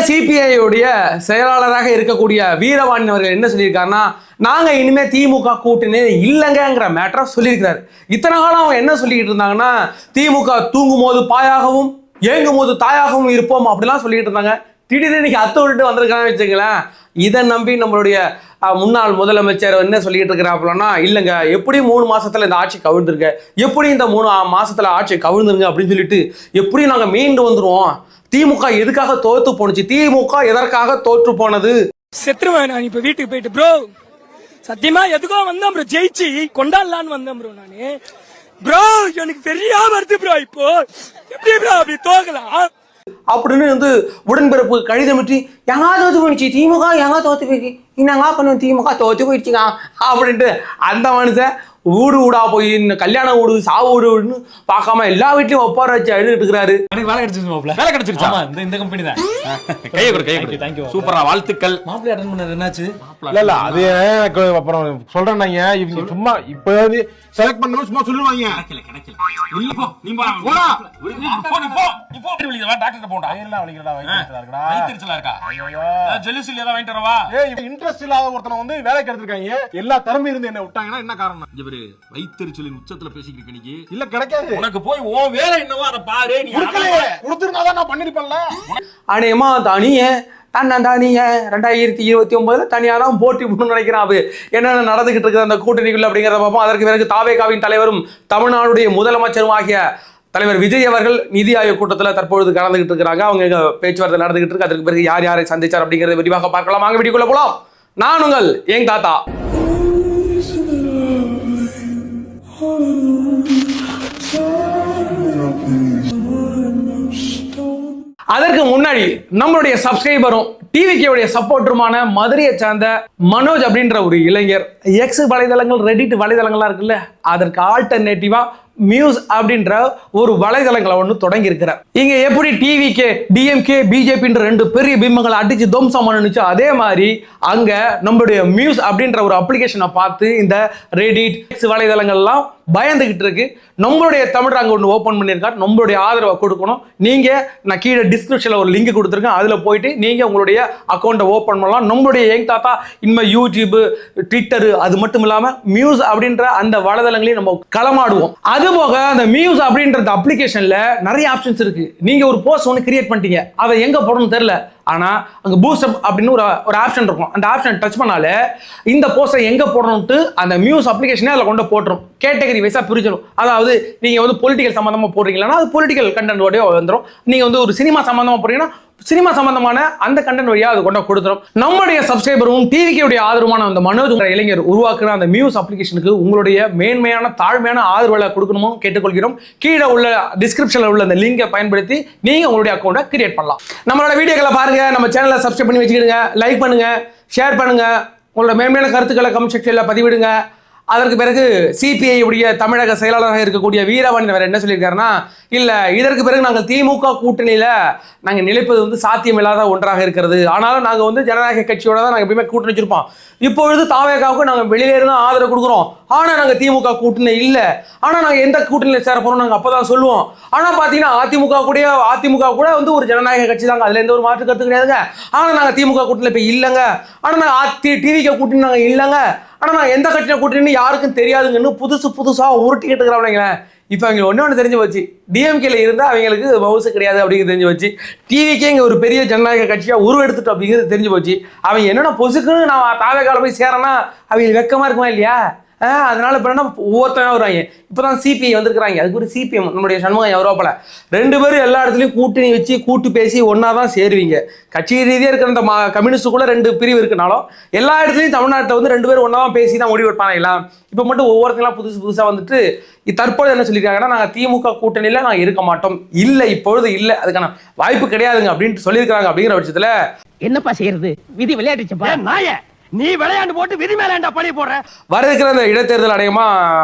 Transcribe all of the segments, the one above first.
CBI உடைய செயலாளராக இருக்கக்கூடிய வீரவாணி அவர்கள் என்ன சொல்லியிருக்காருன்னா, நாங்க இனிமே திமுக கூட்டணி இல்லைங்கிற மேட்டரை சொல்லியிருக்கிறாரு. இத்தனை காலம் அவங்க என்ன சொல்லிக்கிட்டு இருந்தாங்கன்னா, திமுக தூங்கும் போது பாயாகவும் ஏங்கும் போது தாயாகவும் இருப்போம் அப்படிலாம் சொல்லிட்டு இருந்தாங்க. திடீர்னு இன்னைக்கு அத்தை விட்டு வந்திருக்கான்னு வச்சுங்களேன். இதை நம்பி நம்மளுடைய முன்னாள் முதலமைச்சர் என்ன சொல்லிட்டு இருக்கிறாப்புலன்னா, இல்லைங்க எப்படி 3 மாசத்துல இந்த ஆட்சி கவிழ்ந்துருங்க, எப்படி இந்த 3 மாசத்துல ஆட்சி கவிழ்ந்துருங்க அப்படின்னு சொல்லிட்டு எப்படி நாங்க மீண்டு வந்துருவோம், திமுக எதுக்காக தோத்து போனுச்சு, திமுக எதற்காக தோற்று போனது. செத்துருவேன் நான் இப்ப வீட்டுக்கு போயிட்டு ப்ரோ, சத்தியமா எதுக்கோ வந்தேன் ப்ரோ, ஜெயிச்சு கொண்டாடலான்னு வந்தேன் ப்ரோ. நானு ப்ரோ எனக்கு தெரியாம வருது ப்ரோ, இப்போ எப்படி ப்ரோ அப்படி தோக்கலாம் அப்படின்னு வந்து உடன்பிறப்பு கடிதமிட்டு எங்கா தோத்து போயிடுச்சு திமுக, எங்கா தோத்து போயிடுச்சு, என்னங்கா பண்ணுவோம் திமுக தோத்து போயிடுச்சுங்க அப்படின்ட்டு அந்த மனுஷன் ஊடு ஊடா போய் இந்த கல்யாண வீடு சாவு வீடுன்னு பார்க்காம எல்லா வீட்லயும் ஒப்பார வச்சு அழுதுட்டு இருக்கிறாரு. வேலை கிடைச்சிருச்சு, வேலை கிடைச்சிருச்சா? இந்த கம்பெனி தான். கையை கொடு. தேங்க்யூ. சூப்பரா, வாழ்த்துக்கள். மாப்பிள்ளை அட்டெண்ட் பண்ணது என்னாச்சு? இல்ல அது எனக்கு அப்புறம் சொல்றேன். இவங்க சும்மா இப்ப செலக்ட் பண்ணணும் சும்மா சொல்லுவாங்க. கிடைக்கல இல்ல போ, நீ போடா நீ போ வா, டாக்டர் போடா. எல்லாம் வலிக்கிறடா, வயிற்றுச்சலா இருக்கா? ஐயோ ஜெலசி ஏதா வாங்கிட்டு வரவா? இன்ட்ரெஸ்ட் இல்லாத ஒருத்தனை வந்து வேலைக்கு எடுத்துருக்காங்க. எல்லா திறமை இருந்து என்ன விட்டாங்கன்னா என்ன காரணம்? இவரு வயிற்றுச்சலின் உச்சத்துல பேசிக்கிட்டு நீ இல்ல கிடைக்காது. உனக்கு போய் ஓ வேலை என்னவோ அதை பாரு. நீ கொடுத்துருந்தாதான் நான் பண்ணிருப்பேன்ல. அநேகமா தனியே தன்னந்தானிய 2029 தனியாக தான் போட்டி போடணும்னு நினைக்கிறான். அது என்னென்ன நடந்துகிட்டு இருக்குது அந்த கூட்டணிக்குள்ள அப்படிங்கிறத பார்ப்போம். அதற்கு பிறகு தாவேகாவின் தலைவரும் தமிழ்நாடுடைய முதலமைச்சரும் ஆகிய தலைவர் விஜய் அவர்கள் நிதி ஆயோக் கூட்டத்தில் தற்பொழுது கலந்துகிட்டு இருக்கிறாங்க. அவங்க பேச்சுவார்த்தை நடந்துகிட்டு இருக்கு. அதற்கு பிறகு யார் யாரை சந்திச்சார் அப்படிங்கிறத விரிவாக பார்க்கலாம். வாங்க வீடியோக்குள்ள போலாம். நான் உங்கள் ஏங் தாத்தா. அதற்கு முன்னாடி நம்மளுடைய சப்ஸ்கிரைபரும் டிவிகேவுடைய சப்போர்ட்டருமான மதுரையை சார்ந்த மனோஜ் அப்படின்ற ஒரு இளைஞர் எக்ஸ் வலைதளங்கள், ரெடிட் வலைதளங்கள்லாம் இருக்குல்ல, அதற்கு ஆல்டர்னேட்டிவா மியூஸ் அப்படின்ற ஒரு வலைதளங்களை ஒன்று தொடங்கி இருக்கிறார். இங்க எப்படி டிவிகே, டிஎம்கே, பிஜேபின்ற 2 பெரிய பிம்பங்களை அடிச்சு தம்சம் பண்ணுச்சு, அதே மாதிரி அங்க நம்மளுடைய மியூஸ் அப்படின்ற ஒரு அப்ளிகேஷனை பார்த்து இந்த ரெடிட் எக்ஸ் வலைதளங்கள்லாம் பயந்துகிட்டு இருக்கு. நம்மளுடைய தமிழ் அங்கே ஒன்று ஓப்பன் பண்ணியிருக்காரு. நம்மளுடைய ஆதரவை கொடுக்கணும். நீங்க நான் கீழே டிஸ்கிரிப்ஷன்ல ஒரு லிங்க் கொடுத்துருக்கேன், அதுல போயிட்டு நீங்க உங்களுடைய அக்கௌண்ட்டை ஓப்பன் பண்ணலாம். நம்மளுடைய ஏங் தாத்தா இனிமே யூடியூப், ட்விட்டர் அது மட்டும் இல்லாம மியூஸ் அப்படின்ற அந்த வலைதளங்களையும் நம்ம களமாடுவோம். அதுபோக அந்த மியூஸ் அப்படின்ற அப்ளிகேஷன்ல நிறைய ஆப்ஷன்ஸ் இருக்கு. நீங்க ஒரு போஸ்ட் ஒன்று கிரியேட் பண்ணிட்டீங்க, அதை எங்க போடணும்னு தெரியல, ஆனா அங்க பூஸ்ட் அப் அப்படின்னு ஒரு ஆப்ஷன் இருக்கும். அந்த ஆப்ஷன் டச் பண்ணாலே இந்த போஸ்டை எங்க போடணும்ட்டு அந்த மியூஸ் அப்ளிகேஷனே அதில் கொண்டு போட்டுரும். கேட்டகரி வைஸா பிரிச்சிடும். அதாவது நீங்க வந்து பொலிட்டிக்கல் சம்பந்தமா போடுறீங்களா, அது பொலிட்டிக்கல் கண்டென்ட் வழியா வந்துடும். நீங்க வந்து ஒரு சினிமா சம்பந்தமா போறீங்கன்னா சினிமா சம்பந்தமான அந்த கண்டென்ட் வழியா அது கொண்டு கொடுத்துரும். நம்முடைய சப்ஸ்கிரைபரும் டிவிகேவுடைய ஆதரவான அந்த மனோஜ் இளைஞர் உருவாக்குற அந்த மியூஸ் அப்ளிகேஷனுக்கு உங்களுடைய மேன்மையான தாழ்மையான ஆதரவுகளை கொடுக்கணுமோ கேட்டுக்கொள்கிறோம். கீழே உள்ள டிஸ்கிரிப்ஷன்ல உள்ள அந்த லிங்கை பயன்படுத்தி நீங்க உங்களுடைய அக்கௌண்ட்டை கிரியேட் பண்ணலாம். நம்மளோட வீடியோக்களை பாருங்க, நம்ம சேனலை சப்ஸ்கிரைப் பண்ணி வச்சுக்கிடுங்க, லைக் பண்ணுங்க, ஷேர் பண்ணுங்க, உங்களோட மேன்மையான கருத்துக்களை கமெண்ட் செக்ஷன்ல பதிவிடுங்க. அதற்கு பிறகு சிபிஐ உடைய தமிழக செயலாளராக இருக்கக்கூடிய வீரவாணி அவர் என்ன சொல்லியிருக்காருன்னா, இல்ல இதற்கு பிறகு நாங்கள் திமுக கூட்டணியில நாங்கள் நிலைப்பது வந்து சாத்தியமில்லாத ஒன்றாக இருக்கிறது. ஆனாலும் நாங்கள் வந்து ஜனநாயக கட்சியோட தான் நாங்கள் எப்பயுமே கூட்டணி வச்சிருப்போம். இப்பொழுது தாவேகாவுக்கு நாங்கள் வெளியிலேருந்து தான் ஆதரவு கொடுக்குறோம். ஆனா நாங்கள் திமுக கூட்டணி இல்லை, ஆனா நாங்கள் எந்த கூட்டணியில் சேர போறோம் நாங்கள் அப்பதான் சொல்லுவோம். ஆனா பாத்தீங்கன்னா அதிமுக கூட வந்து ஒரு ஜனநாயக கட்சி தாங்க, அதுல எந்த ஒரு மாற்று கருத்து கிடையாதுங்க. ஆனா நாங்கள் திமுக கூட்டணியில் இப்ப இல்லைங்க, ஆனா நாங்கள் டிவிகே கூட்டணி நாங்கள் இல்லைங்க, ஆனா நான் எந்த கட்சியை கூட்டணின்னு யாருக்கும் தெரியாதுங்கன்னு புதுசா உருட்டிக்கிட்டு இருக்கிறவங்க. இப்போ அவங்க ஒன்று தெரிஞ்சு போச்சு, டிஎம்கேல இருந்தால் அவங்களுக்கு மவுசு கிடையாது அப்படிங்கிறது தெரிஞ்சு போச்சு. டிவிக்கே இங்கே ஒரு பெரிய ஜனநாயக கட்சியாக உருவெடுத்துட்டு அப்படிங்கிறது தெரிஞ்சு போச்சு. அவங்க என்னென்ன பொசுக்குன்னு நான் தாவேகால போய் சேரேன்னா அவங்களுக்கு வெக்கமா இருக்குமா இல்லையா? அதனால இப்போ என்ன ஒவ்வொருத்தனா வருவாங்க. இப்போதான் சிபிஐ வந்திருக்கிறாங்க, அதுக்கு ஒரு சிபிஎம் நம்மளுடைய சண்முகம் யூரோப்பில் 2 பேரும் எல்லா இடத்துலையும் கூட்டணி வச்சு கூட்டு பேசி ஒன்னா தான் சேருவீங்க. கட்சி ரீதியாக இருக்கிற இந்த கம்யூனிஸ்டுக்குள்ள 2 பிரிவு இருக்குனாலும் எல்லா இடத்துலையும் தமிழ்நாட்டில் வந்து 2 பேரும் ஒன்றா தான் பேசி தான் முடிவு எடுப்பாங்க எல்லாம். இப்போ மட்டும் ஒவ்வொருத்தங்களாம் புதுசாக வந்துட்டு தற்போது என்ன சொல்லியிருக்காங்கன்னா, நாங்கள் திமுக கூட்டணியில் நாங்கள் இருக்க மாட்டோம், இல்லை இப்பொழுது இல்லை, அதுக்கான வாய்ப்பு கிடையாதுங்க அப்படின்ட்டு சொல்லியிருக்காங்க. அப்படிங்கிற பட்சத்தில் என்னப்பா செய்யறது, விதி விளையாட்டுச்சுப்பா. நாய நீ விளையாண்டு போட்டு விதி மேலேண்டா பழி போடுற. வர இருக்கிற அந்த இடைத்தேர்தல் அடையமா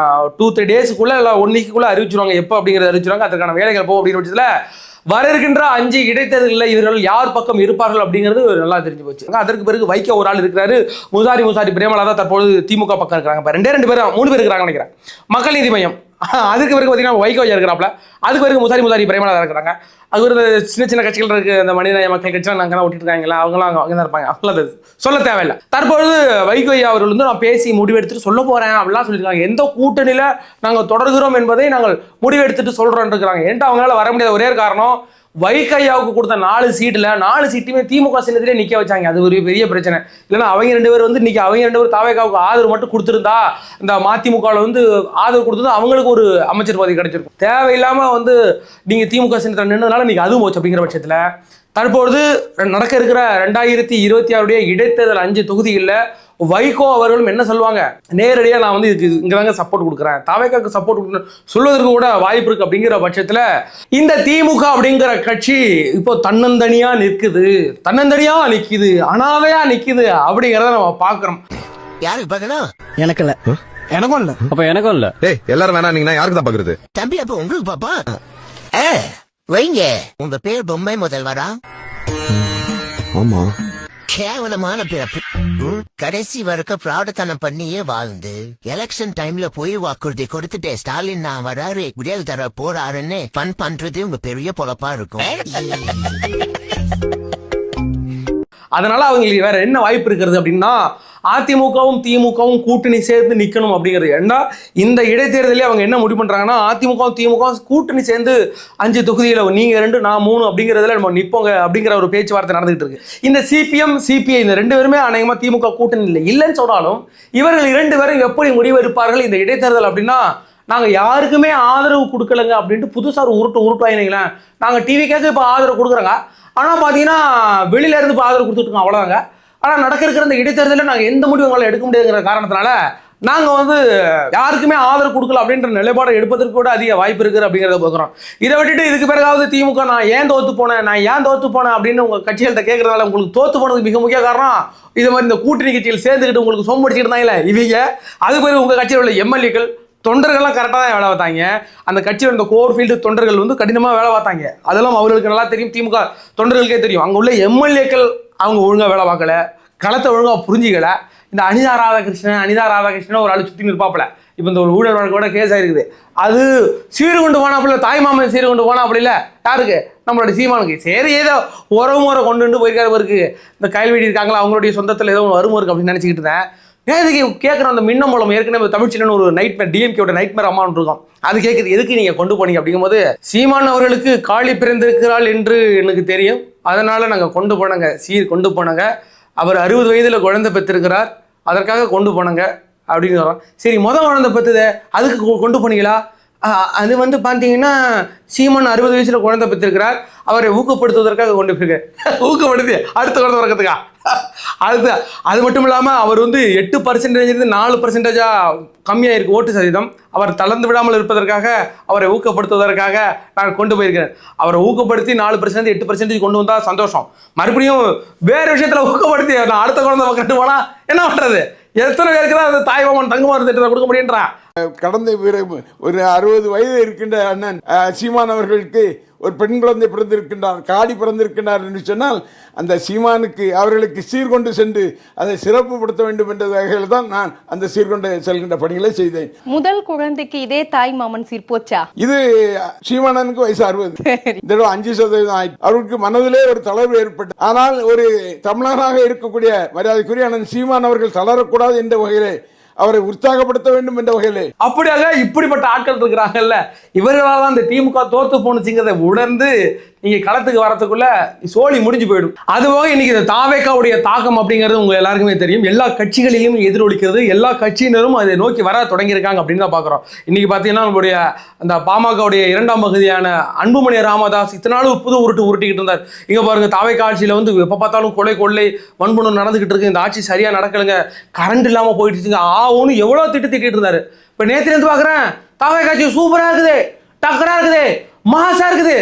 2-3 டேஸுக்குள்ள இல்லை 1 வீக்குள்ள அறிவிச்சிருவாங்க. எப்போ அப்படிங்கிறத அறிவிச்சிருவாங்க. அதற்கான வேலைகள் போகும் அப்படிங்கிற பட்சத்தில் வர இருக்கின்ற 5 இடைத்தேர்தலில் இவர்கள் யார் பக்கம் இருப்பார்கள் அப்படிங்கிறது நல்லா தெரிஞ்சு போச்சு. அதற்கு பிறகு வைக்க ஒரு ஆள் இருக்கிறாரு, முசாரி பிரேமலா தான் தற்போது திமுக பக்கம் இருக்கிறாங்க. 2 பேர் 3 பேர் இருக்கிறாங்க நினைக்கிறேன். மக்கள் நீதி மையம் அதுக்கு பிறகு பார்த்தீங்கன்னா வைகோ இருக்கிறாப்ல, அதுக்கு பிறகு முசாரி பிரேமலா இருக்கிறாங்க, அது ஒரு சின்ன சின்ன கட்சிகள் இருக்கு, இந்த மனிதநேய மக்கள் கட்சிலாம் நாங்கள் தான் விட்டுட்டு இருக்காங்களா, அவங்களாம் அங்கே தான் இருப்பாங்க, அவங்களாம் சொல்ல தேவையில்லை. தற்பொழுது வைகோ அவர்கள் வந்து நான் பேசி முடிவெடுத்துட்டு சொல்ல போறேன் அப்படிலாம் சொல்லியிருக்காங்க. எந்த கூட்டணியில நாங்கள் தொடர்கிறோம் என்பதை நாங்கள் முடிவெடுத்துட்டு சொல்றோம் இருக்கிறாங்க. ஏன்ட்டு அவங்களால வர முடியாத ஒரே காரணம், வைகையாவுக்கு கொடுத்த 4 சீட்டுல 4 சீட்டுமே திமுக சின்னத்திலே நிக்க வச்சாங்க. அது ஒரு பெரிய பிரச்சனை. இல்லைன்னா அவங்க 2 பேர் வந்து இன்னைக்கு அவங்க 2 பேர் தாவேகாவுக்கு ஆதரவு மட்டும் கொடுத்துருந்தா, இந்த மதிமுகவில் வந்து ஆதரவு கொடுத்தது அவங்களுக்கு ஒரு அமைச்சர் பதவி கிடைச்சிருக்கும். தேவையில்லாம வந்து நீங்க திமுக சின்னத்தில் நின்றதுனால நீங்க அதுவும் போச்சு. அப்படிங்கிற பட்சத்துல தற்பொழுது நடக்க இருக்கிற 2026 இடைத்தேர்தல் 5 தொகுதிகளில் வைகோ அவர்களும் என்ன சொல்லுவாங்க, நேரடியா நான் வந்து இதுக்கு இங்கதாங்க சப்போர்ட் கொடுக்குறேன், தாவேகாவுக்கு சப்போர்ட் சொல்வதற்கு கூட வாய்ப்பு இருக்கு. அப்படிங்கிற பட்சத்துல இந்த திமுக அப்படிங்கிற கட்சி இப்போ தன்னந்தனியா நிற்குது, அனாதையா நிக்குது அப்படிங்கிறத நம்ம பாக்குறோம். யாருக்கு பாக்கணும்? எனக்கு இல்ல, எனக்கும் இல்ல, அப்ப எனக்கும் இல்ல. டேய் எல்லாரும் வேணா, நீங்க யாருக்கு தான் பாக்குறது? தம்பி அப்ப உங்களுக்கு பாப்பா வைங்க. உங்க பேர் பொம்மை முதல்வரா? ஆமா. கேவலமான பிறப்பு. கடைசி வரைக்கும் பிராடத்தனம் பண்ணியே வாழ்ந்து எலெக்ஷன் டைம்ல போய் வாக்குறுதி கொடுத்துட்டு ஸ்டாலின் நான் வராரு விடியல் தர போறாருன்னு ஃபன் பண்றது உங்க பெரிய பொழப்பா இருக்கும். அதனால அவங்களுக்கு வேற என்ன வாய்ப்பு இருக்கிறது அப்படின்னா, அதிமுகவும் திமுகவும் கூட்டணி சேர்ந்து நிக்கணும் அப்படிங்கிறது. ஏன்னா இந்த இடைத்தேர்தலே அவங்க என்ன முடிவு பண்றாங்கன்னா, அதிமுகவும் திமுகவும் கூட்டணி சேர்ந்து 5 தொகுதியில நீங்க 2 நான் 3 அப்படிங்கிறதுல நம்ம நிப்போங்க அப்படிங்கிற ஒரு பேச்சுவார்த்தை நடந்துகிட்டு இருக்கு. இந்த சிபிஎம் சிபிஐ இந்த 2 பேருமே அநேகமா திமுக கூட்டணி இல்லைன்னு சொன்னாலும் இவர்கள் 2 பேரும் எப்படி முடிவு எடுப்பார்கள் இந்த இடைத்தேர்தல் அப்படின்னா, நாங்க யாருக்குமே ஆதரவு கொடுக்கலங்க அப்படின்ட்டு புதுசா ஒரு உருட்டுவாங்க. நாங்க டிவிக்காக இப்ப ஆதரவு கொடுக்குறோங்க, ஆனா பாத்தீங்கன்னா வெளியில இருந்து இப்ப ஆதரவு கொடுத்துட்டு இருக்கோம், அவ்வளவுதாங்க. ஆனா நடக்க இருக்கிற இந்த இடைத்தேர்தலில் நாங்க எந்த முடிவும் எங்களால் எடுக்க முடியாதுங்கிற காரணத்தினால நாங்க வந்து யாருக்குமே ஆதரவு கொடுக்கல அப்படின்ற நிலைப்பாடு எடுப்பதற்கு கூட அதிக வாய்ப்பு இருக்குது அப்படிங்கிறத பார்க்குறோம். இதை விட்டுட்டு இதுக்கு பிறகாவது திமுக நான் ஏன் தோத்து போனேன் அப்படின்னு உங்க கட்சிகள்கிட்ட கேட்கறதால உங்களுக்கு தோத்து போனதுக்கு மிக முக்கிய காரணம் இது மாதிரி இந்த கூட்டணி கட்சிகள் சேர்ந்துக்கிட்டு உங்களுக்கு சொம்படிச்சுட்டு இருந்தாங்களே இவங்க. அது பிறகு உங்க கட்சியில் உள்ள எம்எல்ஏக்கள் தொண்டர்கள்லாம் கரெக்டாக தான் வேலை பார்த்தாங்க. அந்த கட்சியோட இந்த கோர் ஃபீல்டு தொண்டர்கள் வந்து கடினமாக வேலை பார்த்தாங்க. அதெல்லாம் அவர்களுக்கு நல்லா தெரியும், திமுக தொண்டர்களுக்கே தெரியும். அங்கே உள்ள எம்எல்ஏக்கள் அவங்க ஒழுங்காக வேலை பார்க்கல, களத்தை ஒழுங்காக புரிஞ்சிக்கல. இந்த அனிதா ராதாகிருஷ்ணன் ஒரு ஆள் சுற்றி நிற்பாப்புல. இப்போ இந்த ஒரு ஊழல் வழக்கோட கேஸ் ஆயிருக்குது. அது சீர்கொண்டு போனாப்புல, தாய்மாமன் சீர்கொண்டு போனாப்புல யாருக்கு, நம்மளோட சீமானுக்கு. சரி ஏதோ உறவுமுறை கொண்டு போயிருக்காரு இருக்கு, இந்த கைல்வெடி இருக்காங்களா அவங்களுடைய சொந்தத்தில் ஏதோ வரும் இருக்கு அப்படின்னு நினச்சிக்கிட்டு இருந்தேன். எதுக்கு கேட்குறோம், அந்த மின்னம்பலம் ஏற்கனவே தமிழ்ச்சின்னு ஒரு நைட்மேர் டிஎம்கேவோட நைட்மேர் அம்மான் இருக்கும், அது கேட்குது எதுக்கு நீங்க கொண்டு போனீங்க அப்படிங்கும்போது, சீமான் அவர்களுக்கு காளி பிறந்திருக்கிறாள் என்று எனக்கு தெரியும், அதனால நாங்க கொண்டு போனாங்க. அவர் 60 வயதுல குழந்தை பெற்றிருக்கிறார், அதற்காக கொண்டு போனாங்க அப்படின்னு வரோம். சரி முதல் குழந்தை பெற்றுது அதுக்கு கொண்டு போனீங்களா? அது வந்து பார்த்தீங்கன்னா சீமான் 60 வயசுல குழந்தை பெற்றிருக்கிறார், அவரை ஊக்கப்படுத்துவதற்காக கொண்டு போயிருக்காரு. ஊக்கப்படுத்தி அடுத்த குழந்தை பிறக்கிறதுக்கா? அது மட்டும் இல்லாமல் அவர் வந்து 8% 4% கம்மியாக இருக்கு ஓட்டு சதவீதம். அவர் தளர்ந்து விடாமல் இருப்பதற்காக அவரை ஊக்கப்படுத்துவதற்காக நான் கொண்டு போயிருக்கிறேன். அவரை ஊக்கப்படுத்தி 4% 8% கொண்டு வந்தால் சந்தோஷம். மறுபடியும் வேறு விஷயத்தில் ஊக்கப்படுத்தி நான் அடுத்த குழந்தை கண்டு போனால் என்ன பண்ணுறது? எத்தனை பேருக்கு தான் அந்த தாய்மாமன் தங்கமான திட்டத்தை கொடுக்க முடியுன்றான். கடந்த ஒரு 60 வயது இருக்கின்ற அண்ணன் சீமான் அவர்களுக்கு ஒரு பெண் குழந்தை பிறந்திருக்கின்றார், காடி பிறந்திருக்கின்றார் என்று சொன்னால் அந்த சீமானுக்கு அவர்களுக்கு சீர்கொண்டு சென்று அதை சிறப்புப்படுத்த வேண்டும் என்ற வகையில் தான் நான் அந்த சீர்கொண்டு செல்கின்ற பணிகளை செய்தேன். முதல் குழந்தைக்கு இதே தாய் மாமன் சீர்போச்சா? இது சீமானனுக்கு வயசு 60, இந்த 5% ஆயிடுச்சு. அவருக்கு மனதிலே ஒரு தளர்வு ஏற்பட்டு, ஆனால் ஒரு தமிழனாக இருக்கக்கூடிய மரியாதைக்குரிய அண்ணன் சீமான் அவர்கள் தளரக்கூடாது என்ற வகையிலே அவரை உற்சாகப்படுத்த வேண்டும் என்ற வகையிலே அப்படியாக இப்படிப்பட்ட ஆட்கள் இருக்கிறாங்கல்ல, இவர்களால் தான் இந்த திமுக தோத்து போனுச்சுங்கிறத உணர்ந்து நீங்க களத்துக்கு வரதுக்குள்ள சோழி முடிஞ்சு போயிடும். அதுபோக இன்னைக்கு இந்த தாவேகாவுடைய தாக்கம் அப்படிங்கிறது உங்க எல்லாருக்குமே தெரியும். எல்லா கட்சிகளையும் எதிரொலிக்கிறது, எல்லா கட்சியினரும் அதை நோக்கி வர தொடங்கியிருக்காங்க அப்படின்னு தான் பாக்குறோம். இன்னைக்கு பாத்தீங்கன்னா நம்மளுடைய அந்த பாமகவுடைய 2ஆம் பகுதியான அன்புமணி ராமதாஸ் இத்தனை நாள் புது உருட்டிக்கிட்டு இருந்தார். இங்க பாருங்க, தாவேகா ஆட்சியில வந்து எப்ப பார்த்தாலும் கொள்ளை வன்புணம் நடந்துகிட்டு இருக்கு, இந்த ஆட்சி சரியா நடக்கலுங்க, கரண்ட் இல்லாம போயிடுச்சுங்க, ஆவுன்னு எவ்வளவு திட்டிட்டு இருந்தாரு. இப்ப நேற்று பாக்குறேன் தாவேகா ஆட்சி சூப்பரா இருக்குது, டக்கரா இருக்குது, மாசா இருக்குது,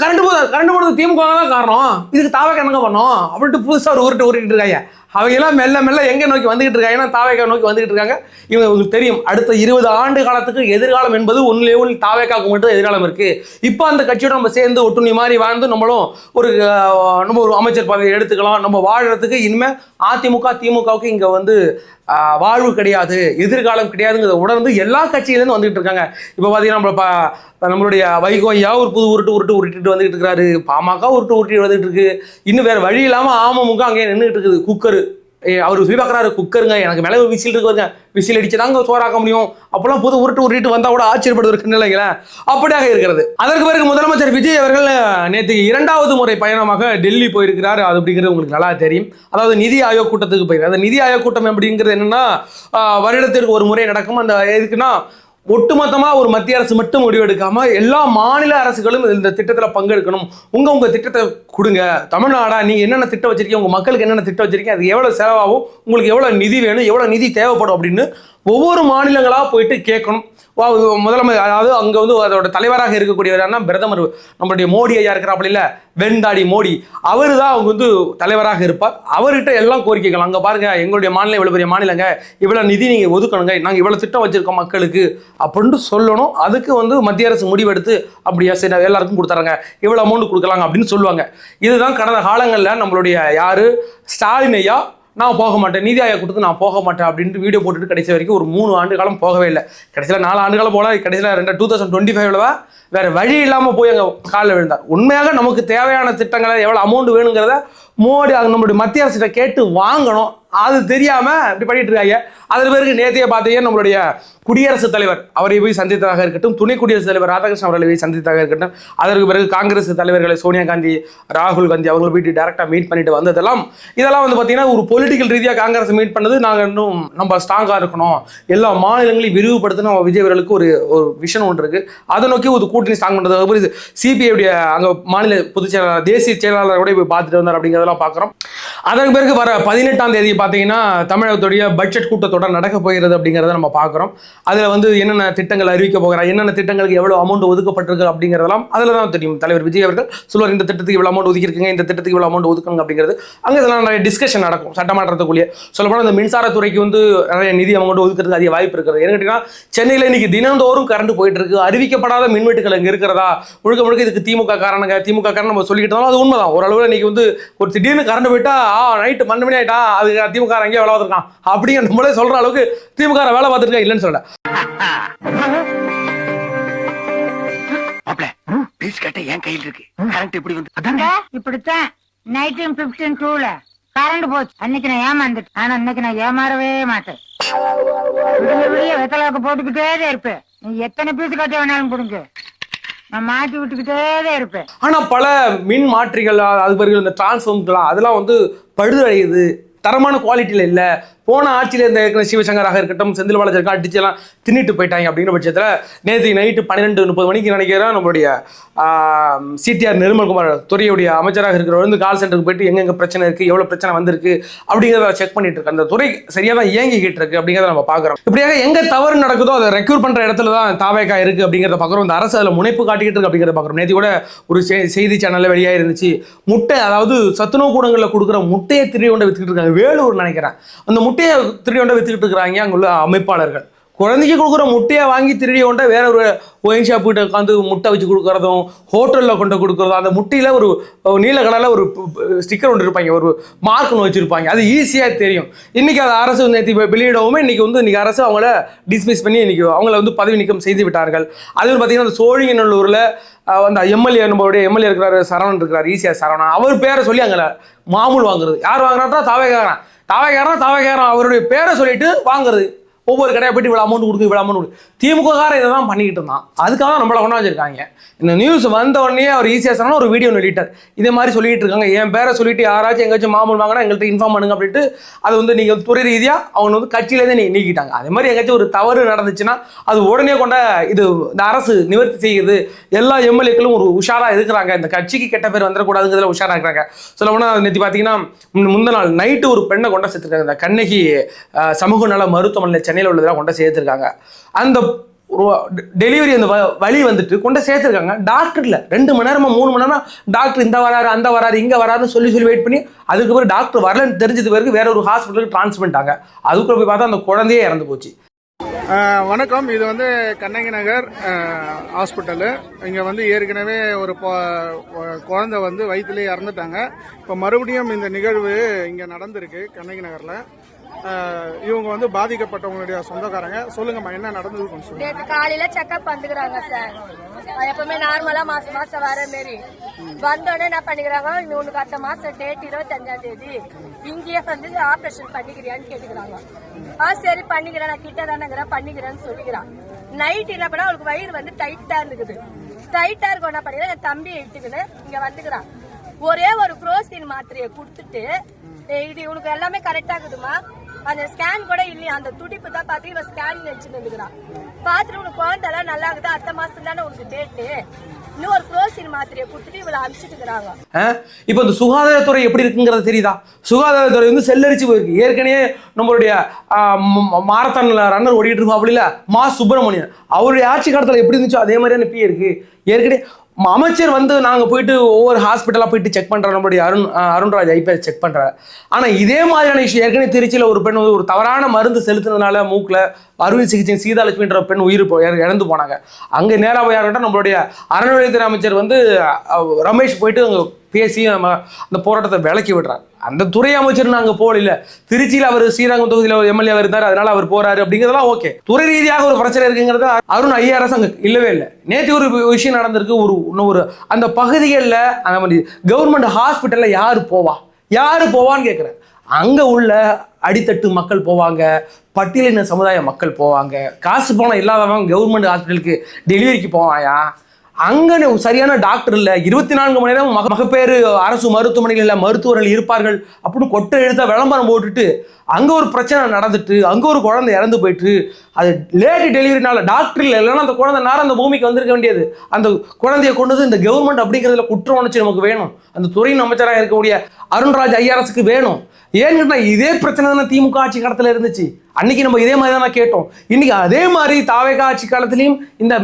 கரண்ட் போடுறது திமுக தான் காரணம், இதுக்கு தாவேக்கா என்னங்க பண்ணோம் அப்படின்ட்டு புதுசா ஒரு உருட்டிட்டு இருக்காங்க. அவங்க எல்லாம் மெல்ல மெல்ல எங்க நோக்கி வந்துகிட்டு இருக்காங்க, ஏன்னா தாவேக்கா நோக்கி வந்துகிட்டு இருக்காங்க. இவங்களுக்கு தெரியும் அடுத்த 20 ஆண்டு காலத்துக்கு எதிர்காலம் என்பது ஒன்றிலே ஒன்று தாவேக்காவுக்கு மட்டும் எதிர்காலம் இருக்கு. இப்போ அந்த கட்சியோட நம்ம சேர்ந்து ஒட்டுணி மாதிரி வாழ்ந்து நம்மளும் நம்ம ஒரு அமைச்சர் பதவியை எடுத்துக்கலாம். நம்ம வாழறதுக்கு இனிமே அதிமுக திமுகவுக்கு இங்க வந்து வாழ்வு கிடையாது, எதிர்காலம் கிடையாதுங்கிறத உணர்ந்து எல்லா கட்சியிலேருந்து வந்துகிட்டு இருக்காங்க. இப்போ பார்த்தீங்கன்னா நம்மளுடைய வைகோ ஐயா ஒரு புது உருட்டிட்டு வந்துகிட்டு இருக்கிறாரு, பாமக உருட்டிட்டு வந்துட்டு இருக்கு. இன்னும் வேற வழி இல்லாம அமமுக அங்கேயே நின்றுட்டு இருக்குது. குக்கரு அவரு சொல்லி பார்க்குறாரு, குக்கருங்க எனக்கு மேலே விசில் இருக்குங்க, விசில் அடிச்சுதாங்க சோறாக்க முடியும். அப்பெல்லாம் புது உருட்டிட்டு வந்தா கூட ஆச்சரியப்படுவதற்கு நிலைங்களா அப்படியாக இருக்கிறது. அதற்கு பிறகு முதலமைச்சர் விஜய் அவர்கள் நேற்று 2வது முறை பயணமாக டெல்லி போயிருக்கிறார். அது அப்படிங்கிறது உங்களுக்கு நல்லா தெரியும். அதாவது நிதி ஆயோக் கூட்டத்துக்கு போயிருக்காரு. அந்த நிதி ஆயோக் கூட்டம் அப்படிங்கிறது என்னன்னா வருடத்திற்கு ஒரு முறை நடக்கும். அந்த எதுக்குன்னா ஒட்டுமொத்தமா ஒரு மத்திய அரசு மட்டும் முடிவெடுக்காம எல்லா மாநில அரசுகளும் இந்த திட்டத்துல பங்கெடுக்கணும். உங்க திட்டத்தை கொடுங்க. தமிழ்நாடா நீங்க என்னென்ன திட்டம் வச்சிருக்கீங்க, உங்க மக்களுக்கு என்னென்ன திட்டம் வச்சிருக்கீங்க, அது எவ்வளவு செலவாகும், உங்களுக்கு எவ்வளவு நிதி வேணும், எவ்வளவு நிதி தேவைப்படும் அப்படின்னு ஒவ்வொரு மாநிலங்களா போயிட்டு கேட்கணும். முதலமைச்சர் அதாவது அங்க வந்து அதோட தலைவராக இருக்கக்கூடியவரான பிரதமர் நம்மளுடைய மோடி ஐயா இருக்கிறாப்புல இல்ல, வெண்தாடி மோடி, அவரு தான் அவங்க வந்து தலைவராக இருப்பார். அவர்கிட்ட எல்லாம் கோரிக்கைகள் அங்க பாருங்க, எங்களுடைய மாநிலம் இவ்வளவு பெரிய மாநிலங்க, இவ்வளவு நிதி நீங்க ஒதுக்கணுங்க, நாங்க இவ்வளவு திட்டம் வச்சிருக்கோம் மக்களுக்கு அப்படின்னு சொல்லணும். அதுக்கு வந்து மத்திய அரசு முடிவெடுத்து அப்படியா சரி எல்லாருக்கும் கொடுத்தாங்க, இவ்வளவு அமௌண்ட் கொடுக்கலாங்க அப்படின்னு சொல்லுவாங்க. இதுதான் கடந்த காலங்களில் நம்மளுடைய யாரு ஸ்டாலின் ஐயா நான் போக மாட்டேன், நீதி ஆயோக் கூட்டத்துக்கு நான் போக மாட்டேன் அப்படின்ட்டு வீடியோ போட்டுட்டு கடைசி வரைக்கும் ஒரு 3 ஆண்டு காலம் போகவே இல்லை. கடைசியில் 4 ஆண்டு காலம் போல, கடைசியில் 2025 வேற வழி இல்லாமல் போய் அங்கே காலில் விழுந்தார். உண்மையாக நமக்கு தேவையான திட்டங்களை எவ்வளோ அமௌண்ட் வேணுங்கிறத மோடி நம்மளுடைய மத்திய அரசிட்ட கேட்டு வாங்கணும். அது தெரியாம இப்படி பண்ணிட்டு இருக்காங்க. அதன் பிறகு நேற்றைய பார்த்தீங்கன்னா நம்மளுடைய குடியரசுத் தலைவர் அவரை போய் சந்தித்ததாக இருக்கட்டும், துணை குடியரசுத் தலைவர் ராதாகிருஷ்ணன் அவர்களை போய் சந்தித்ததாக இருக்கட்டும், அதற்கு பிறகு காங்கிரஸ் தலைவர்களை சோனியா காந்தி ராகுல் காந்தி அவங்களை போயிட்டு டைரக்டா மீட் பண்ணிட்டு வந்ததெல்லாம் இதெல்லாம் வந்து பார்த்தீங்கன்னா ஒரு பொலிட்டிக்கல் ரீதியாக காங்கிரஸ் மீட் பண்ணது. நாங்கள் இன்னும் நம்ம ஸ்ட்ராங்கா இருக்கணும், எல்லா மாநிலங்களையும் விரிவுபடுத்த நம்ம விஜய் அவர்களுக்கு ஒரு விஷன் ஒன்று இருக்கு, அதை நோக்கி ஒரு கூட்டணி ஸ்ட்ராங் பண்றது. சிபிஐடைய அங்க மாநில பொதுச் செயலாளர் தேசிய செயலாளரோட போய் பார்த்துட்டு வந்தார் அப்படிங்கிறதெல்லாம் பார்க்குறோம். அதற்கு பிறகு வர 18ஆம் தேதி பார்த்தீங்கன்னா தமிழகத்துடைய பட்ஜெட் கூட்டத்தொடர் நடக்க போகிறது அப்படிங்கிறத நம்ம பார்க்குறோம். அதில் வந்து என்னென்ன திட்டங்கள் அறிவிக்க போகிறார், என்னென்ன திட்டங்களுக்கு எவ்வளோ அமௌண்ட் ஒதுக்கப்பட்டிருக்கு அப்படிங்கிறதெல்லாம் அதில் தான் தெரியும். தலைவர் விஜய் அவர்கள் சொல்லுவார், இந்த திட்டத்துக்கு இவ்வளோ அமௌண்ட் ஒதுக்கிருக்குங்க, இந்த திட்டத்துக்கு இவ்வளோ அமௌண்ட் ஒதுக்குங்க அப்படிங்கிறது. அங்கே இதெல்லாம் நிறைய டிஸ்கஷன் நடக்கும் சட்டமன்றத்துக்குள்ளேயே. சொல்லப்போனால் இந்த மின்சாரத்துறைக்கு வந்து நிறைய நிதி அமௌண்ட் ஒதுக்கிறதுக்கு அதிக வாய்ப்பு இருக்கிறது. என்ன கேட்டீங்கன்னா சென்னையில் இன்னைக்கு தினந்தோறும் கரண்ட் போயிட்டு இருக்கு, அறிவிக்கப்படாத மின்வெட்டுகள் இங்கே இருக்கிறதா, முழுக்க முழுக்க இதுக்கு திமுக காரணம் நம்ம சொல்லிக்கிட்டு இருந்தாலும் அது உண்மைதான். ஓரளவு இன்னைக்கு வந்து ஒரு திடீர்னு கரண்ட் போயிட்டா நைட்டு 12 மணி ஆயிட்டா அதுக்கு திமுக அங்கேயே வேலை பார்த்துருக்கான் அப்படிங்கிற நம்மளே சொல்ற அளவுக்கு திமுக வேலை பார்த்துருக்கா இல்லைன்னு சொல்ல. என் கையில் இருக்கு கரண்ட் இப்படி வந்து இப்படித்தான் 1952ல கரண்ட் போச்சு. அன்னைக்கு நான் ஏமாந்துட்டேன், ஆனா இன்னைக்கு நான் ஏமாறவே மாட்டேன். வெத்தலாக்கு போட்டுக்கிட்டே இருப்பேன். நீ எத்தனை பீஸ் கட்ட வேணாலும் கொடுங்க, நான் மாற்றி விட்டுக்கிட்டே தான் இருப்பேன். ஆனா பல மின் மாற்றிகள் அது பிறகு இந்த டிரான்ஸ்ஃபார்மர்லாம் அதெல்லாம் வந்து பழுதடையுது, தரமான குவாலிட்டியில் இல்லை. போன ஆட்சியில் இருந்த சிவசங்கராக இருக்கட்டும், செந்தில் பாலாஜி இருக்கா அடிச்செல்லாம் தின்னிட்டு போயிட்டாங்க. அப்படிங்கிற பட்சத்தில் நேற்று நைட்டு 12:30 மணிக்கு நினைக்கிறேன் நம்மளுடைய சிடிஆர் நிர்மல்குமார் துறையுடைய அமைச்சராக இருக்கிறவர் வந்து கால் சென்டருக்கு போயிட்டு எங்கெங்க பிரச்சனை இருக்குது, எவ்வளோ பிரச்சனை வந்திருக்கு அப்படிங்கிறத செக் பண்ணிட்டு இருக்கு. அந்த துறை சரியாக தான் இயங்கிக்கிட்டு இருக்கு அப்படிங்கிறத நம்ம பார்க்குறோம். இப்படியாக எங்கே தவறு நடக்குதோ அதை ரெக்யூர் பண்ணுற இடத்துல தான் தாவேக்கா இருக்குது அப்படிங்கிறத பார்க்குறோம். இந்த அரசு அதில் முனைப்பு காட்டிக்கிட்டு இருக்கு அப்படிங்கிறத பார்க்குறோம். நேற்று கூட ஒரு செய்தி சேனலில் வெளியாக இருந்துச்சு, முட்டை அதாவது சத்துணவு கூடங்களில் கொடுக்குற முட்டையை திருடி கொண்டு வித்துக்கிட்டு இருக்காங்க. வேலூர் நினைக்கிறேன் அந்த முட்டையை திருடி கொண்டு வித்துக்கிட்டு இருக்கிறாங்க அங்குள்ள அமைப்பாளர்கள். குழந்தைக்கு கொடுக்குற முட்டையை வாங்கி திருடி கொண்ட வேற ஒரு ஒயின் ஷாப் கிட்ட உட்காந்து முட்டை வச்சு கொடுக்குறதும், ஹோட்டலில் கொண்டு கொடுக்குறதும், அந்த முட்டையில் ஒரு நீல கலரில் ஒரு ஸ்டிக்கர் ஒன்று இருப்பாங்க, ஒரு மார்க் ஒன்று வச்சுருப்பாங்க, அது ஈஸியாக தெரியும். இன்றைக்கி அது அரசு நேற்று வெளியிடவுமே இன்றைக்கி அரசு அவங்கள டிஸ்மிஸ் பண்ணி இன்றைக்கி அவங்கள வந்து பதவி நீக்கம் செய்து விட்டார்கள். அது பார்த்தீங்கன்னா அந்த சோழிங்கநல்லூரில் அந்த எம்எல்ஏ நம்மளுடைய எம்எல்ஏ இருக்கிறார் சரவணன் இருக்கிறார், ஈஸியாக சரவணன், அவர் பேரை சொல்லி அங்கே மாமூல் வாங்குறது. யார் வாங்குறாருன்னா தாவேக்காரன் அவருடைய பேரை சொல்லிட்டு வாங்குறது. ஒவ்வொரு கடையை போய்ட்டு இவ்வளோ அமௌண்ட் கொடுக்கு, இவ்வளோ அமௌண்ட் கொடுக்கு. திமுககாரன் இதை தான் பண்ணிக்கிட்டு இருந்தான். அதுக்காக தான் நம்மளை கொண்டா வச்சிருக்காங்க. இந்த நியூஸ் வந்த உடனே அவர் ஈஸியாக சொன்னால் ஒரு வீடியோ வெளியிட்டார், இதே மாதிரி சொல்லிட்டு இருக்காங்க, என் பேரை சொல்லிட்டு யாராச்சும் எங்கேயாச்சும் மாமூல் வாங்கினா எங்கள்கிட்ட இன்ஃபார்ம் பண்ணுங்க அப்படின்ட்டு. அது வந்து நீங்கள் துறை ரீதியாக அவங்க வந்து கட்சியிலேருந்து நீக்கிட்டாங்க. அதே மாதிரி எங்கேயாச்சும் ஒரு தவறு நடந்துச்சுன்னா அது உடனே கொண்ட இது இந்த அரசு நிவர்த்தி செய்யுது. எல்லா எம்எல்ஏக்களும் ஒரு உஷாராக இருக்கிறாங்க, இந்த கட்சிக்கு கெட்ட பேர் வந்துடக்கூடாதுங்கிறதுல உஷாராக இருக்கிறாங்க. சொல்ல போனால் நேற்று பார்த்தீங்கன்னா முந்தின நாள் நைட்டு ஒரு பெண்ணை கொண்ட சேர்த்துருக்காங்க. இந்த கண்ணகி சமூக நல மருத்துவமனையில் சென்னையில் உள்ளதெல்லாம் கொண்ட சேர்த்துருக்காங்க. அந்த டெலிவரி அந்த வழி வந்துட்டு கொண்டு சேர்த்துருக்காங்க. டாக்டர் இல்லை, 2 மணி நேரமா 3 மணி நேரமா டாக்டர் இந்த வராரு அந்த வராரு இங்கே வராருன்னு சொல்லி வெயிட் பண்ணி அதுக்கப்புறம் டாக்டர் வரலன்னு தெரிஞ்சது பிறகு வேற ஒரு ஹாஸ்பிட்டலுக்கு ட்ரான்ஸ்ஃபர் பண்ணிட்டாங்க. அதுக்குள்ள போய் பார்த்தா அந்த குழந்தையே இறந்து போச்சு. வணக்கம். இது வந்து கண்ணகி நகர் ஹாஸ்பிட்டலு. இங்கே வந்து ஏற்கனவே ஒரு குழந்தை வந்து வயிற்றுலேயே இறந்துட்டாங்க. இப்போ மறுபடியும் இந்த நிகழ்வு இங்கே நடந்திருக்கு கண்ணகி நகரில். இவங்க வந்து பாதிக்கப்பட்டவங்களுடைய சொந்தக்காரங்க. சொல்லுங்கம்மா, என்ன நடந்தது கொஞ்சம் சொல்லுங்க. நேற்று காலையில செக்அப் வந்துக்கிறாங்க சார். எப்பவுமே நார்மலா மாசம் வர மாரி வந்தோடனே என்ன பண்ணிக்கிறாங்க, உனக்கு அடுத்த மாசம் டேட் 25ஆம் தேதி இங்கேயே வந்து ஆபரேஷன் பண்ணிக்கிறியான்னு கேட்டுக்கிறாங்க. சரி பண்ணிக்கிறேன், நான் கிட்ட தானே பண்ணிக்கிறேன்னு சொல்லிக்கிறான். நைட் என்ன பண்ணா அவளுக்கு வயிறு வந்து டைட்டா இருக்குது. டைட்டா இருக்கும் என்ன பண்ணிக்கிறேன், என் தம்பியை இட்டுக்குன்னு இங்க வந்துக்கிறான். ஒரே ஒரு குரோசின் மாத்திரையை கொடுத்துட்டு இது உனக்கு எல்லாமே கரெக்டா இருக்குதுமா, அந்த ஸ்கேன் கூட இல்லையா, அந்த துடிப்பு தான் பார்த்து இவன் ஸ்கேன் வச்சுன்னு வந்துக்கிறான். பார்த்துட்டு உனக்கு குழந்தை எல்லாம் நல்லா இருக்குது, அடுத்த மாசம் தானே உனக்கு டேட்டு, இன்னும் ஒரு குரோசின் மாத்திரையை கொடுத்துட்டு இவளை அனுப்பிச்சுட்டுக்கிறாங்க. இப்போ இந்த சுகாதாரத்துறை எப்படி இருக்குங்கிறது தெரியுதா? சுகாதாரத்துறை வந்து செல்லரிச்சு போயிருக்கு. ஏற்கனவே நம்மளுடைய மாரத்தான்ல ரன்னர் ஓடிட்டு இருக்கோம் அப்படி இல்லை, மா சுப்பிரமணியன் அவருடைய ஆட்சி காலத்தில் எப்படி இருந்துச்சோ அதே மாதிரியான பி இருக்கு. ஏற்கனவே அமைச்சர் வந்து நாங்கள் போயிட்டு ஒவ்வொரு ஹாஸ்பிட்டலாக போயிட்டு செக் பண்ணுறோம், நம்மளுடைய அருண்ராஜ் ஐபிஎஸ் செக் பண்ணுறாரு. ஆனால் இதே மாதிரியான விஷயம் ஏற்கனவே திருச்சியில் ஒரு பெண் வந்து ஒரு தவறான மருந்து செலுத்தினதுனால மூக்கில் அறுவை சிகிச்சை சீதாலட்சுமின்ற பெண் இறந்து போனாங்க. அங்கே நேராக போய் யாருக்கிட்ட நம்மளுடைய அறநிலையத்துறை அமைச்சர் வந்து ரமேஷ் போயிட்டு அங்கே பேசி அந்த போராட்டத்தை விலக்கி விடுறாரு. அந்த துறை அமைச்சர் நாங்கள் போகல, திருச்சியில் அவர் ஸ்ரீரங்கம் தொகுதியில் எம்எல்ஏ இருந்தார், அதனால அவர் போறாரு அப்படிங்கிறதெல்லாம் ஓகே. துறை ரீதியாக ஒரு பிரச்சனை இருக்குங்கிறது அருண் ஐஆர்எஸ் அங்கே இல்லவே இல்லை. நேற்று ஒரு விஷயம் நடந்திருக்கு. ஒரு அந்த பகுதிகளில் அந்த மாதிரி கவர்மெண்ட் ஹாஸ்பிட்டலில் யாரு போவான்னு கேட்குறேன். அங்கே உள்ள அடித்தட்டு மக்கள் போவாங்க, பட்டியலின சமுதாய மக்கள் போவாங்க, காசு பணம் இல்லாதவங்க கவர்மெண்ட் ஹாஸ்பிட்டலுக்கு டெலிவரிக்கு போவாயா? அங்கே சரியான டாக்டர் இல்லை, 24 மணி நேரம் மகப்பேறு அரசு மருத்துவமனைகளில் மருத்துவர்கள் இருப்பார்கள் அப்படின்னு கொட்டை எழுத்த விளம்பரம் போட்டுட்டு அங்கே ஒரு பிரச்சனை நடந்துட்டு அங்கே ஒரு குழந்தை இறந்து போயிட்டு அது லேட் டெலிவரினால டாக்டர் இல்லை, இல்லைன்னா அந்த குழந்தை நேரம் அந்த பூமிக்கு வந்திருக்க வேண்டியது. அந்த குழந்தைய கொண்டது இந்த கவர்மெண்ட் அப்படிங்கிறதுல குற்ற உணர்ச்சி நமக்கு வேணும். அந்த துறையின் அமைச்சராக இருக்கக்கூடிய அருண்ராஜ் ஐஆர்எஸ்க்கு வேணும். ஏன்னு இதே பிரச்சனை தானே திமுக ஆட்சி காலத்தில் இருந்துச்சு. அன்னைக்கு நம்ம இதே மாதிரி தான் கேட்டோம். இன்னைக்கு அதே மாதிரி தாவேகா ஆட்சி காலத்திலையும் இந்த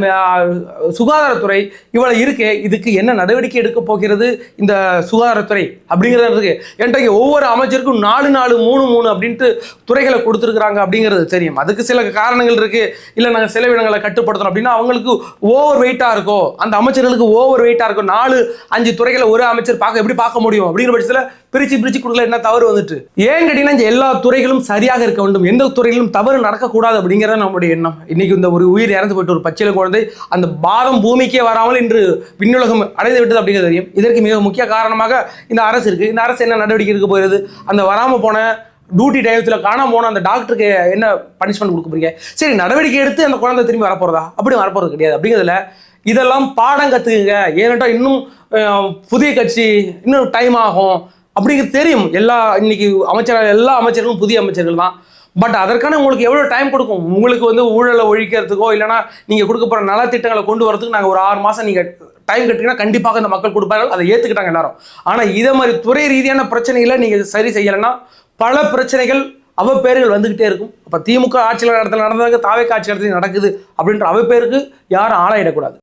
சுகாதாரத்துறை இவ்வளவு இருக்கு. இதுக்கு என்ன நடவடிக்கை எடுக்க போகிறது இந்த சுகாதாரத்துறை அப்படிங்கிறது இருக்கு. என்கிட்ட ஒவ்வொரு அமைச்சருக்கும் 4 3 அப்படின்ட்டு துறைகளை கொடுத்துருக்குறாங்க அப்படிங்கிறது தெரியும். அதுக்கு சில காரணங்கள் இருக்கு. இல்லை நாங்கள் செலவினங்களை கட்டுப்படுத்தணும் அப்படின்னா அவங்களுக்கு ஓவர் வெயிட்டா இருக்கும், அந்த அமைச்சர்களுக்கு ஓவர் வெயிட்டா இருக்கும். 4 5 துறைகளை ஒரு அமைச்சர் எப்படி பார்க்க முடியும் அப்படிங்கிற பட்சத்தில் பிரிச்சு கொடுக்கல என்ன தவறு வந்துட்டு. ஏன் கேட்டீங்கன்னா எல்லா துறைகளும் சரியாக இருக்க வேண்டும், எந்த துறையிலும் தவறு நடக்கக்கூடாது அப்படிங்கிறத நம்மளுடைய எண்ணம். இன்னைக்கு இந்த ஒரு உயிர் இறந்து போயிட்டு ஒரு பச்சிலை குழந்தை அந்த பாதம் பூமிக்கே வராமல் இன்று விண்ணுலகம் அடைந்து விட்டது அப்படிங்கிறது தெரியும். இதற்கு மிக முக்கிய காரணமாக இந்த அரசு இருக்கு. இந்த அரசு என்ன நடவடிக்கை எடுக்க போகிறது? அந்த வராமல் போன டியூட்டி டயத்தில் காணாம போன அந்த டாக்டருக்கு என்ன பனிஷ்மெண்ட் கொடுக்க போறீங்க? சரி, நடவடிக்கை எடுத்து அந்த குழந்தை திரும்பி வரப்போறதா? அப்படி வரப்போறது கிடையாது. அப்படிங்கிறதுல இதெல்லாம் பாடம் கற்றுக்குங்க. ஏன்னாட்டா இன்னும் புதிய கட்சி இன்னும் டைம் ஆகும் அப்படிங்கிறது தெரியும். இன்னைக்கு எல்லா அமைச்சர்களும் புதிய அமைச்சர்கள் தான். பட் அதற்கான உங்களுக்கு எவ்வளோ டைம் கொடுக்கும்? உங்களுக்கு வந்து ஊழலை ஒழிக்கிறதுக்கோ இல்லைனா நீங்கள் கொடுக்க போகிற நலத்திட்டங்களை கொண்டு வரதுக்கு நாங்கள் ஒரு 6 மாதம் நீங்கள் டைம் கட்டிங்கன்னா கண்டிப்பாக இந்த மக்கள் கொடுப்பார்கள். அதை ஏற்றுக்கிட்டாங்க எல்லாரும். ஆனால் இதே மாதிரி துறை ரீதியான பிரச்சனைகளை நீங்கள் சரி செய்யலைன்னா பல பிரச்சனைகள் அவப்பேறுகள் வந்துகிட்டே இருக்கும். அப்போ திமுக ஆட்சியில் நடந்ததாக தாவேகா ஆட்சி நடந்தது நடக்குது அப்படின்ற அவப்பேருக்கு யாரும் ஆளாயிடக்கூடாது.